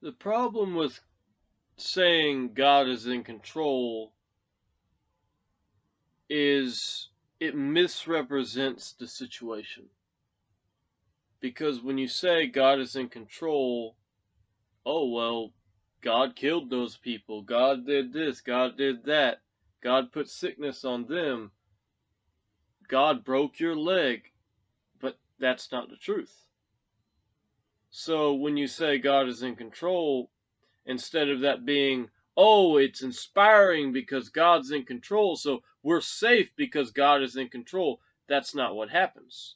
The problem with saying God is in control is it misrepresents the situation. Because when you say God is in control, oh, well, God killed those people. God did this. God did that. God put sickness on them. God broke your leg. But that's not the truth. So when you say God is in control, instead of that being, oh, it's inspiring because God's in control, so we're safe because God is in control, that's not what happens.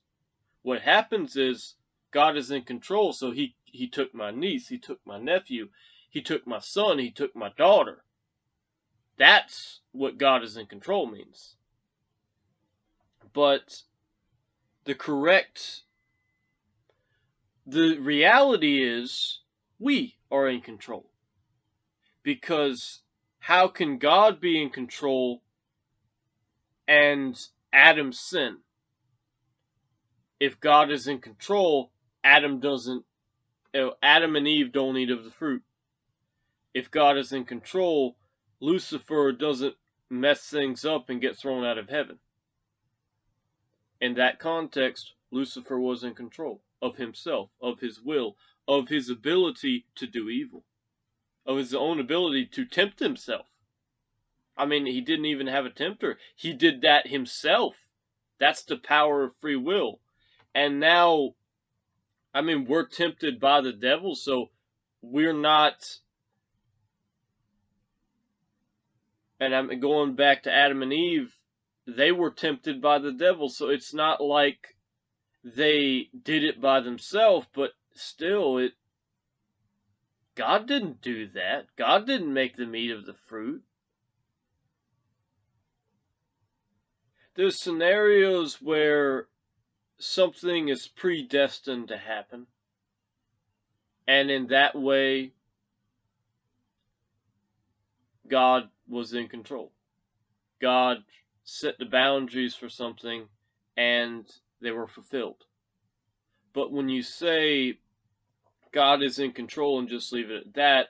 What happens is God is in control, so he took my niece, he took my nephew, he took my son, he took my daughter. That's what God is in control means. But the reality is we are in control. Because how can God be in control and Adam sin? If God is in control, Adam and Eve don't eat of the fruit. If God is in control, Lucifer doesn't mess things up and get thrown out of heaven. In that context, Lucifer was in control of himself, of his will, of his ability to do evil, of his own ability to tempt himself. I mean, he didn't even have a tempter. He did that himself. That's the power of free will. And now, I mean, we're tempted by the devil, so we're not. And I'm going back to Adam and Eve. They were tempted by the devil, so it's not like they did it by themselves, but still, God didn't do that. God didn't make them eat of the fruit. There's scenarios where something is predestined to happen, and in that way, God was in control. God set the boundaries for something, and they were fulfilled. But when you say God is in control and just leave it at that,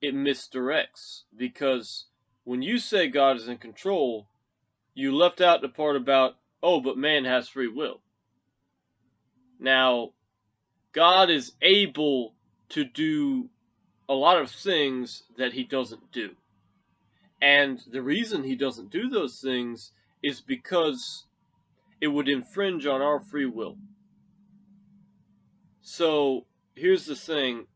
it misdirects. Because when you say God is in control, you left out the part about, oh, but man has free will. Now, God is able to do a lot of things that he doesn't do. And the reason he doesn't do those things is because it would infringe on our free will. So, here's the thing.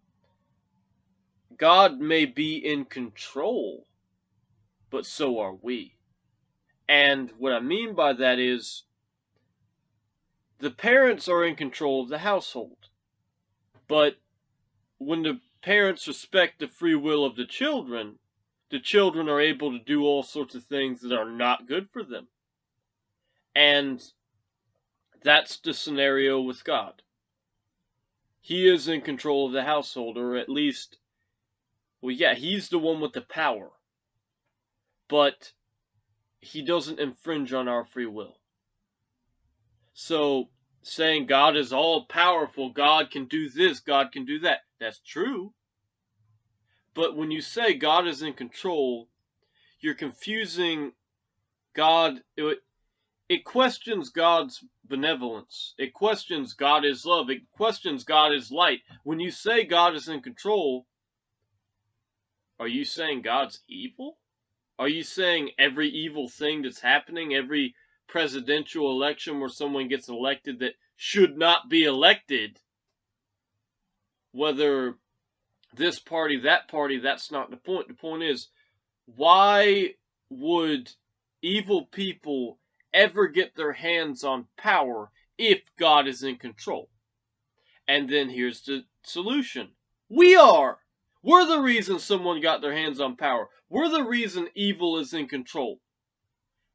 God may be in control, but so are we. And what I mean by that is, the parents are in control of the household. But when the parents respect the free will of the children are able to do all sorts of things that are not good for them. And that's the scenario with God. He is in control of the household, or at least, well, yeah, he's the one with the power. But he doesn't infringe on our free will. So, saying God is all powerful, God can do this, God can do that, that's true. But when you say God is in control, you're confusing God. It questions God's benevolence. It questions God is love. It questions God is light. When you say God is in control, are you saying God's evil? Are you saying every evil thing that's happening, every presidential election where someone gets elected that should not be elected, whether this party, that party, that's not the point. The point is, why would evil people ever get their hands on power if God is in control? And then here's the solution. We are. We're the reason someone got their hands on power. We're the reason evil is in control.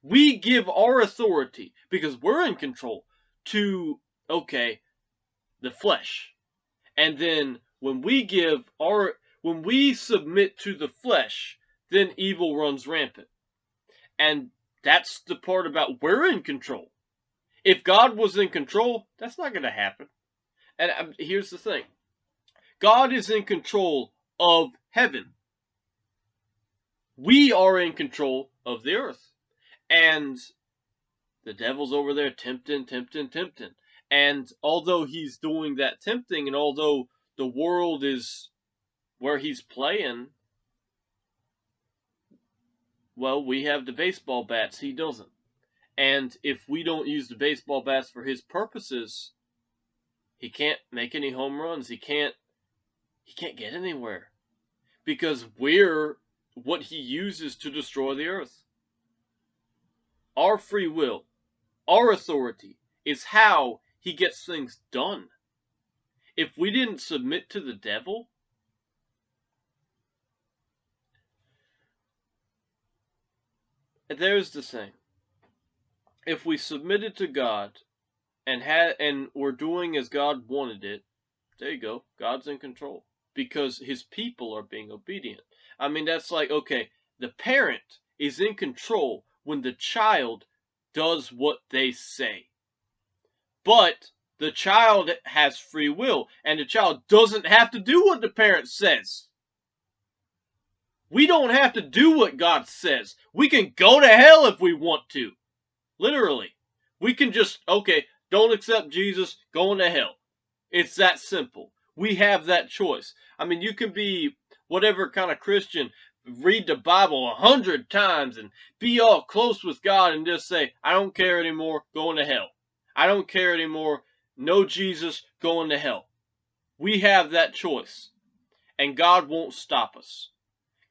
We give our authority, because we're in control, to, okay, the flesh. And then when we submit to the flesh, then evil runs rampant. And that's the part about we're in control. If God was in control, that's not going to happen. And here's the thing. God is in control of heaven. We are in control of the earth. And the devil's over there tempting. And although he's doing that tempting, and although the world is where he's playing, well, we have the baseball bats. He doesn't. And if we don't use the baseball bats for his purposes, he can't make any home runs. He can't get anywhere. Because we're what he uses to destroy the earth. Our free will, our authority, is how he gets things done. If we didn't submit to the devil, there's the thing. If we submitted to God and were doing as God wanted it, there you go. God's in control. Because his people are being obedient. I mean, that's like, okay, the parent is in control when the child does what they say. But the child has free will, and the child doesn't have to do what the parent says. We don't have to do what God says. We can go to hell if we want to. Literally. We can just, okay, don't accept Jesus, going to hell. It's that simple. We have that choice. I mean, you can be whatever kind of Christian, read the Bible 100 times and be all close with God and just say, I don't care anymore, going to hell. I don't care anymore, no Jesus, going to hell. We have that choice. And God won't stop us.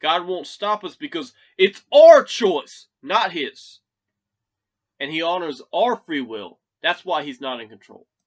God won't stop us because it's our choice, not his. And he honors our free will. That's why he's not in control.